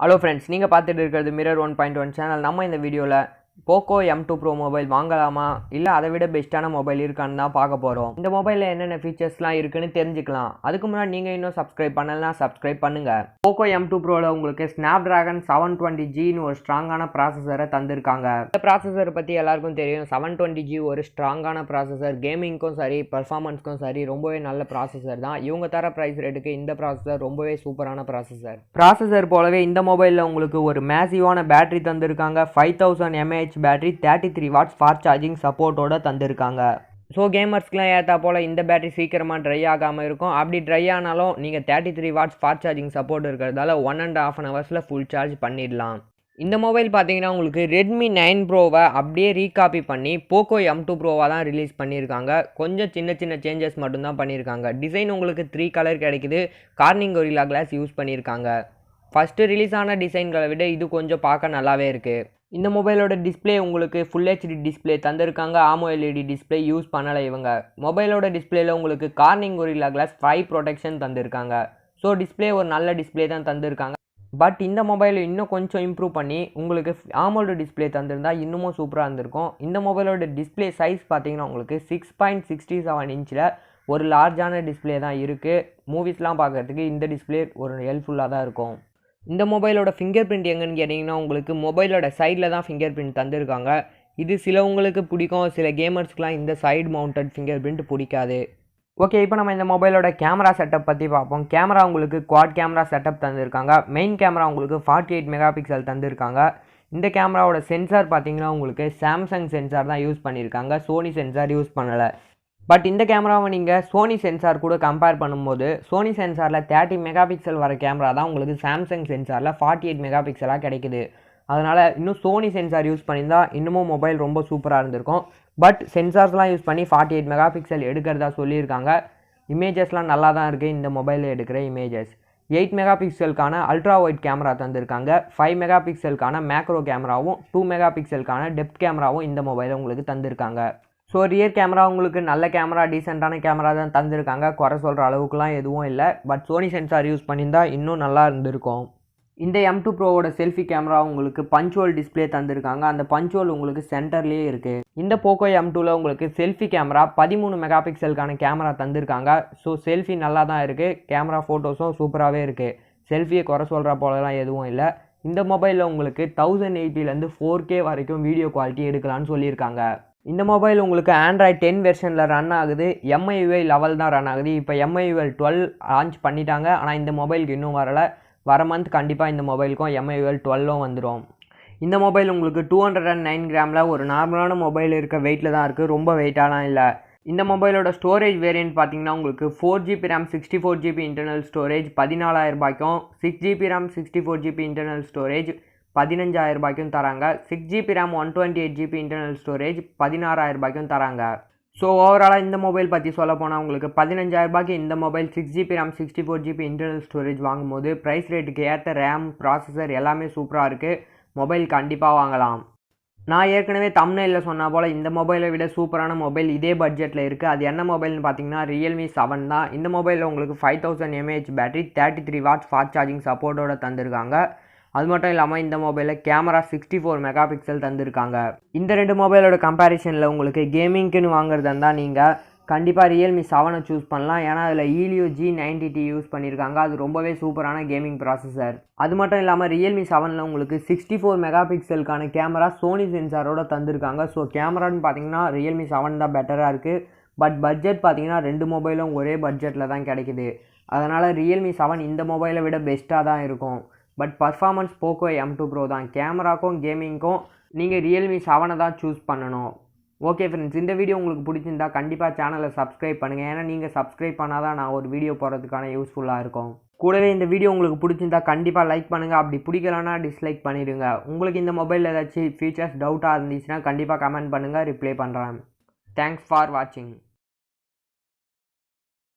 Hello friends, நீங்க பார்த்துட்டு இருக்கிறது Mirror 1.1 சேனல். நம்ம இந்த வீடியோல Poco M2 Pro மொபைல் வாங்கலாமா இல்ல அதை விட பெஸ்டான மொபைல் இருக்கான்னு தான் பார்க்க போறோம். இந்த மொபைல்ல என்னென்ன ஃபீச்சர்ஸ்லாம் இருக்குன்னு தெரிஞ்சுக்கலாம். அதுக்கு முன்னாடி நீங்க இன்னும் சப்ஸ்கிரைப் பண்ணலனா சப்ஸ்கிரைப் பண்ணுங்க. Poco M2 Proல உங்களுக்கு Snapdragon 720G ன்னு ஒரு ஸ்ட்ராங்கான ப்ராசஸரை தந்திருக்காங்க. இந்த ப்ராசஸர் பத்தி எல்லாருக்கும் தெரியும். 720G ஒரு ஸ்ட்ராங்கான ப்ராசஸர், கேமிங்க்கும் சரி பெர்ஃபார்மன்ஸ்க்கும் சரி ரொம்பவே நல்ல ப்ராசஸர் தான். இவங்க தர பிரைஸ் ரேட்டுக்கு இந்த ப்ராசஸர் ரொம்பவே சூப்பரான ப்ராசஸர் போலவே இந்த மொபைல்ல உங்களுக்கு ஒரு மேசிவான பேட்டரி தந்திருக்காங்க. 5000 mAh battery 33 watts fast charging சப்போர்ட்டோட தந்திருக்காங்க. ஸோ கேமர்ஸ்க்குலாம் ஏற்றா போல் இந்த பேட்டரி சீக்கிரமாக ட்ரை ஆகாமல் இருக்கும். அப்படி ட்ரை ஆனாலும் நீங்கள் 33 வாட்ஸ் ஃபாஸ்ட் சார்ஜிங் சப்போர்ட் இருக்கிறதால 1.5 ஹவர்ஸில் ஃபுல் சார்ஜ் பண்ணிடலாம். இந்த மொபைல் பார்த்தீங்கன்னா உங்களுக்கு Redmi 9 ப்ரோவை அப்படியே ரீகாப்பி பண்ணி Poco M2 ப்ரோவாக தான் ரிலீஸ் பண்ணியிருக்காங்க. கொஞ்சம் சின்ன சின்ன சேஞ்சஸ் மட்டும்தான் பண்ணியிருக்காங்க. டிசைன் உங்களுக்கு 3 கலர் கிடைக்குது. கார்னிங் கொரில்லா கிளாஸ் யூஸ் பண்ணியிருக்காங்க. ஃபஸ்ட்டு ரிலீஸ் ஆன டிசைன்களை விட இது கொஞ்சம் பார்க்க நல்லாவே இருக்குது. இந்த மொபைலோட டிஸ்பிளே உங்களுக்கு ஃபுல் HD டிஸ்பிளே தந்திருக்காங்க. AMOLED டிஸ்பிளே யூஸ் பண்ணலை இவங்க. மொபைலோட டிஸ்பிளேல உங்களுக்கு கார்னிங் கொரில்லா கிளாஸ் 5 ப்ரொடெக்ஷன் தந்திருக்காங்க. ஸோ டிஸ்பிளே ஒரு நல்ல டிஸ்பிளே தான் தந்திருக்காங்க. பட் இந்த மொபைல் இன்னும் கொஞ்சம் இம்ப்ரூவ் பண்ணி உங்களுக்கு AMOLED டிஸ்பிளே தந்திருந்தால் இன்னமும் சூப்பராக இருந்திருக்கும். இந்த மொபைலோட டிஸ்பிளே சைஸ் பார்த்தீங்கன்னா உங்களுக்கு 6.67 இன்ச்சில் ஒரு லார்ஜான டிஸ்பிளே தான் இருக்குது. மூவிஸ்லாம் பார்க்குறதுக்கு இந்த டிஸ்பிளே ஒரு ஹெல்ப்ஃபுல்லாக தான் இருக்கும். இந்த மொபைலோட ஃபிங்கர் பிரிண்ட் எங்கன்னு கேட்டிங்கன்னா உங்களுக்கு மொபைலோட சைடில் தான் ஃபிங்கர் பிரிண்ட் தந்திருக்காங்க. இது சிலவங்களுக்கு பிடிக்கும், சில கேமர்ஸ்க்குலாம் இந்த சைடு மவுண்டட் ஃபிங்கர் பிரிண்ட் பிடிக்காது. ஓகே, இப்போ நம்ம இந்த மொபைலோட கேமரா செட்டப் பற்றி பார்ப்போம். கேமரா உங்களுக்கு குவாட் கேமரா செட்டப் தந்திருக்காங்க. மெயின் கேமரா உங்களுக்கு 48 மெகா பிக்சல் தந்திருக்காங்க. இந்த கேமராவோட சென்சார் பார்த்தீங்கன்னா உங்களுக்கு சாம்சங் சென்சார் தான் யூஸ் பண்ணியிருக்காங்க. சோனி சென்சார் யூஸ் பண்ணலை. பட் இந்த கேமராவை நீங்கள் சோனி சென்சார் கூட கம்பேர் பண்ணும்போது சோனி சென்சாரில் 30 மெகா பிக்சல் வர கேமரா தான் உங்களுக்கு சாம்சங் சென்சாரில் 48 மெகா பிக்சலாக கிடைக்குது. அதனால் இன்னும் சோனி சென்சார் யூஸ் பண்ணியிருந்தால் இன்னமும் மொபைல் ரொம்ப சூப்பராக இருந்திருக்கும். பட் சென்சார்ஸ்லாம் யூஸ் பண்ணி 48 மெகா பிக்சல் எடுக்கிறதா சொல்லியிருக்காங்க. இமேஜஸ்லாம் நல்லா தான் இருக்குது. இந்த மொபைலில் எடுக்கிற இமேஜஸ் 8 மெகா பிக்சலுக்கான அல்ட்ரா ஒயிட் கேமரா தந்திருக்காங்க. 5 மெகா பிக்சலுக்கான மேக்ரோ கேமராவும் 2 மெகா பிக்சலுக்கான டெப்த் கேமராவும் இந்த மொபைலில் உங்களுக்கு தந்திருக்காங்க. ஸோ ரியர் கேமரா உங்களுக்கு நல்ல கேமரா, டீசெண்டான கேமரா தான் தந்திருக்காங்க. குறை சொல்கிற அளவுக்குலாம் எதுவும் இல்லை. பட் சோனி சென்சார் யூஸ் பண்ணியிருந்தால் இன்னும் நல்லா இருந்திருக்கும். இந்த M2 ப்ரோவோட செல்ஃபி கேமரா உங்களுக்கு பஞ்சுவல் டிஸ்பிளே தந்திருக்காங்க. அந்த பஞ்சுவல் உங்களுக்கு சென்டர்லேயே இருக்குது. இந்த Poco M2ல உங்களுக்கு செல்ஃபி கேமரா 13 மெகா பிக்சலுக்கான கேமரா தந்திருக்காங்க. ஸோ செல்ஃபி நல்லா தான் இருக்குது. கேமரா ஃபோட்டோஸும் சூப்பராகவே இருக்குது. செல்ஃபியை குறை சொல்கிற போலலாம் எதுவும் இல்லை. இந்த மொபைலில் உங்களுக்கு 1080லேருந்து 4K வரைக்கும் வீடியோ குவாலிட்டி எடுக்கலான்னு சொல்லியிருக்காங்க. இந்த மொபைல் உங்களுக்கு Android 10 வெர்ஷனில் ரன் ஆகுது. MIUI லெவல் தான் ரன் ஆகுது. இப்போ MIUI 12 லான்ச் பண்ணிட்டாங்க. ஆனால் இந்த மொபைலுக்கு இன்னும் வரலை. வர மந்த் கண்டிப்பாக இந்த மொபைலுக்கும் MIUI 12 வந்துடும். இந்த மொபைல் உங்களுக்கு 209 கிராமில் ஒரு நார்மலான மொபைல் இருக்க வெயிட்டில் தான் இருக்குது. ரொம்ப வெயிட்டாலாம் இல்லை. இந்த மொபைலோட ஸ்டோரேஜ் வேரியன்ட் பார்த்தீங்கன்னா உங்களுக்கு 4GB RAM 64GB internal storage 14,000 ரூபாய்க்கும், 6GB RAM 64GB internal storage 15,000 ரூபாய்க்கும் தராங்க. 6GB RAM 128GB internal storage 16,000 ரூபாய்க்கும் தராங்க. ஸோ ஓவராலாக இந்த மொபைல் பற்றி சொல்ல போனால் உங்களுக்கு 15,000 ரூபாய்க்கு இந்த mobile 6GB RAM 64GB internal storage வாங்கும்போது ப்ரைஸ் ரேட்டுக்கு ஏற்ற ரேம், ப்ராசஸர் எல்லாமே சூப்பராக இருக்குது. மொபைல் கண்டிப்பாக வாங்கலாம். நான் ஏற்கனவே தம்ப்நெயிலில் சொன்ன போல் இந்த மொபைலை விட சூப்பரான மொபைல் இதே பட்ஜெட்டில் இருக்குது. அது என்ன மொபைல்னு பார்த்தீங்கன்னா Realme 7 தான். இந்த மொபைலில் உங்களுக்கு 5000 mAh battery 33 watts fast charging சப்போர்ட்டோட தந்திருக்காங்க. அது மட்டும் இல்லாமல் இந்த மொபைலில் கேமரா 64 மெகா பிக்சல் தந்திருக்காங்க. இந்த ரெண்டு மொபைலோட கம்பேரிஷனில் உங்களுக்கு கேமிங்க்குன்னு வாங்குறதா இருந்தால் நீங்கள் கண்டிப்பாக Realme 7 சூஸ் பண்ணலாம். ஏன்னா அதில் Helio G90T யூஸ் பண்ணியிருக்காங்க. அது ரொம்பவே சூப்பரான கேமிங் ப்ராசஸர். அது மட்டும் இல்லாமல் Realme 7ல் உங்களுக்கு 64 மெகா பிக்சலுக்கான கேமரா சோனி சென்சாரோட தந்திருக்காங்க. ஸோ கேமரான்னு பார்த்தீங்கன்னா Realme 7 தான் பெட்டராக இருக்குது. பட் பட்ஜெட் பார்த்தீங்கன்னா ரெண்டு மொபைலும் ஒரே பட்ஜெட்டில் தான் கிடைக்குது. அதனால் Realme 7 இந்த மொபைலை விட பெஸ்ட்டாக தான் இருக்கும். But performance Poco M2 Pro தான். கேமராக்கும் கேமிங்க்கும் நீங்கள் Realme 7 தான் சூஸ் பண்ணணும். ஓகே ஃப்ரெண்ட்ஸ், இந்த வீடியோ உங்களுக்கு பிடிச்சிருந்தா கண்டிப்பாக சேனலை சப்ஸ்கிரைப் பண்ணுங்கள். ஏன்னா நீங்கள் சப்ஸ்கிரைப் பண்ணால் தான் நான் ஒரு வீடியோ போகிறதுக்கான யூஸ்ஃபுல்லாக இருக்கும். கூடவே இந்த வீடியோ உங்களுக்கு பிடிச்சிருந்தா கண்டிப்பாக லைக் பண்ணுங்கள். அப்படி பிடிக்கலன்னா டிஸ்லைக் பண்ணிவிடுங்க. உங்களுக்கு இந்த மொபைலில் ஏதாச்சும் ஃபீச்சர்ஸ் டவுட்டாக இருந்துச்சுன்னா கண்டிப்பாக கமெண்ட் பண்ணுங்கள், ரிப்ளை பண்ணுறேன். தேங்க்ஸ் ஃபார் வாட்சிங்.